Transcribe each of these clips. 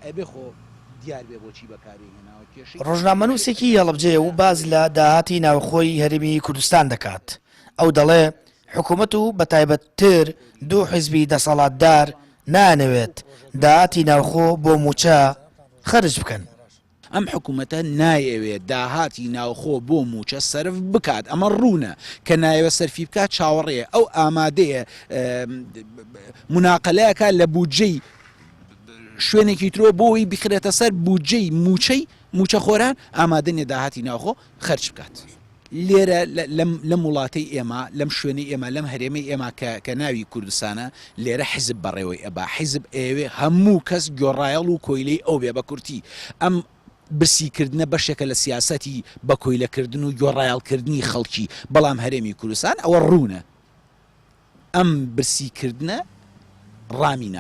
ئەبێ خۆ دیار بێ بۆچی بەکارهێناوە کێشەی ڕۆژنامەنووسێکی هەڵبجێ و باز لە داهاتی ناوخۆی هەرێمی کوردستان دەکات. ئەو دەڵێ حکوومەت و بەتایبەتتر دوو حیزبی دەسەڵاتدار نانەوێت داهاتی ناوخۆ بۆ موچە خەرج بکەن. ئەم حکوومەتە نایەوێت داهاتی ناوخۆ بۆ موچە سەرف بکات، ئەمە ڕوونە کە نایەوە سەرفی بکات چاوەڕێە ئەو ئامادەیە مناقەلەیەکە لە بودجەی شوێنێکی ترۆ بۆی بخرێتە سەر بودجەی موچەخۆران ئامادەنیە داهاتی ناوخۆ خەرج بکات. لێرە لەم وڵاتەی ئێمە لەم شوێنی ئێمە لەم هەرێمەی ئێمە کە ناوی کوردستانە لێرە حیزب بەڕێوەی ئەبا حیزب ئێوێ هەموو کەس گۆڕایەڵ و کۆیلەی ئەو بێ بە کورتی ئەم برسیکردنە بەشێکە لە سیاسەتی بە کۆیلەکردن و گۆڕایەڵکردنی خەڵکی بەڵام هەرێمی کوردستان ئەوە ڕوونە ئەم برسیکردنە ڕامی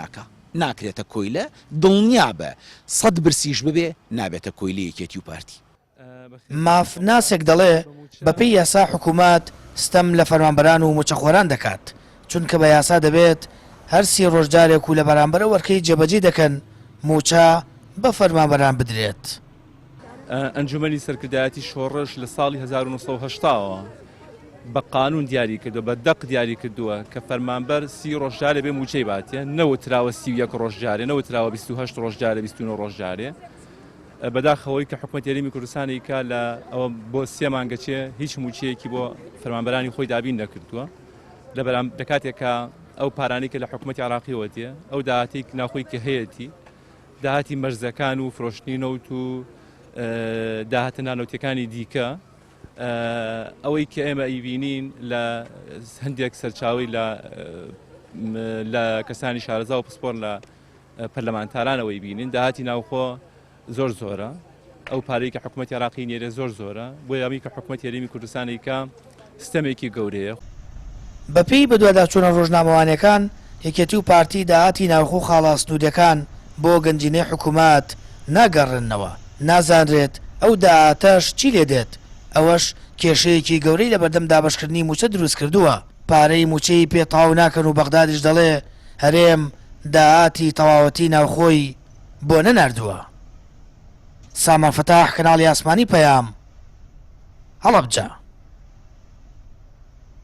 ناکرێتە کۆیلە دڵنیا بە 100 برسیش ببێ نابێتە کۆیلە یەکێتی و پارتی. ماف ناسێک دەڵێ بەپێی یاسا حکوومەت ستەم لە فەرمانبەران و موچەخۆران دەکات چونکە بە یاسا دەبێت هەرسی ڕۆژدارێک و لە بەرامبەرە وەرکەی جێبەجێ دەکەن موچە بە فەرمانبەران بدرێت. ئەنجومەنی سەرکردایەتی شۆڕش لە ساڵی 1970ەوە بە قانون دیاری کردو بە دەق دیاری کردووە کە فەرمانبەر 30 ڕۆژدارێ بێ موچەی باتێ نەوتراوە 31 ڕۆژجارێ نەوتراوە 28 ڕۆژجارێ 29 ڕۆژجارێ بەداخەوەی کە حکوومەت یاریمی کوردستانی کا لە ئەوە بۆ 3 مانگەچێ هیچ موچەیەکی بۆ فەرمانبەرانی خۆی دابین نەکردووە لە بەرامبەر کاتێکە ئەو پارانی کە لە حکوومەتی عراقیەوە دێ ئەو داهاتی ناوخۆی کە هەیەی داهاتی مەرزەکان و فرۆشتنی نەوت و داهاتە نانەوتەکانی دیکە ئەوەی کە ئێمە ئیبینین لە هەندێک سەرچاوی لە کەسانی شارەزا و پسپۆر لە پەرلەمانتارانەوەی بینین داهاتی ناوخۆ زۆر زۆرە ئەو پارەی کە حکوومەتی عراقی نێرێ زۆر زۆرە بۆ یامی کە حکوومەت یاریمی کوردستانی کە ستەمێکی گەورەیە. بەپێی بەدواداچوونە ڕۆژنامەوانیەکان یەکێتی و پارتی داهاتی ناوخۆ خاڵاسنوودەکان بۆ گەنجینەی حکوومەت ناگەڕێنەوە نازانرێت ئەو داهاتەش چی لێ دێت ئەوەش کێشەیەکی گەورەی لە بەردەم دابەشکردنی موچە دروست کردووە پارەی موچەی پێتاو ناکەن و بەغدادیش دەڵێ هەرێم داهاتی تەواوەتی ناوخۆی بۆ نەناردووە. سامان فتاح کەناڵی ئاسمانی پەیام هەڵەبجە.